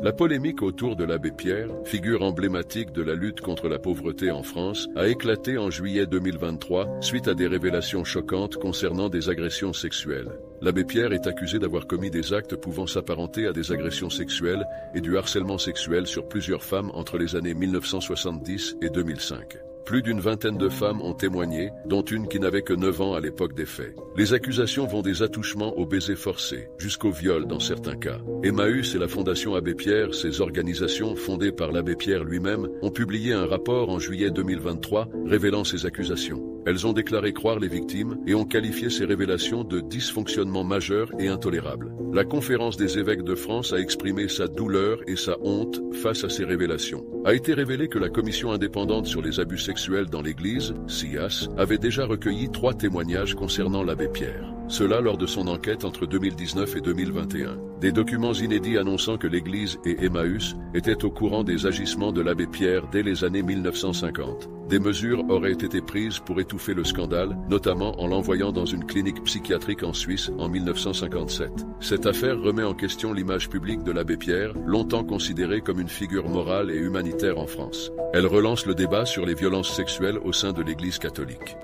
La polémique autour de l'abbé Pierre, figure emblématique de la lutte contre la pauvreté en France, a éclaté en juillet 2023 suite à des révélations choquantes concernant des agressions sexuelles. L'abbé Pierre est accusé d'avoir commis des actes pouvant s'apparenter à des agressions sexuelles et du harcèlement sexuel sur plusieurs femmes entre les années 1970 et 2005. Plus d'une vingtaine de femmes ont témoigné, dont une qui n'avait que 9 ans à l'époque des faits. Les accusations vont des attouchements aux baisers forcés, jusqu'au viol dans certains cas. Emmaüs et la Fondation Abbé Pierre, ces organisations fondées par l'abbé Pierre lui-même, ont publié un rapport en juillet 2023 révélant ces accusations. Elles ont déclaré croire les victimes et ont qualifié ces révélations de dysfonctionnement majeur et intolérable. La Conférence des évêques de France a exprimé sa douleur et sa honte face à ces révélations. A été révélé que la Commission indépendante sur les abus sexuels dans l'Église, CIAS, avait déjà recueilli 3 témoignages concernant l'abbé Pierre. Cela lors de son enquête entre 2019 et 2021. Des documents inédits annonçant que l'Église et Emmaüs étaient au courant des agissements de l'abbé Pierre dès les années 1950. Des mesures auraient été prises pour étouffer le scandale, notamment en l'envoyant dans une clinique psychiatrique en Suisse en 1957. Cette affaire remet en question l'image publique de l'abbé Pierre, longtemps considéré comme une figure morale et humanitaire en France. Elle relance le débat sur les violences sexuelles au sein de l'Église catholique.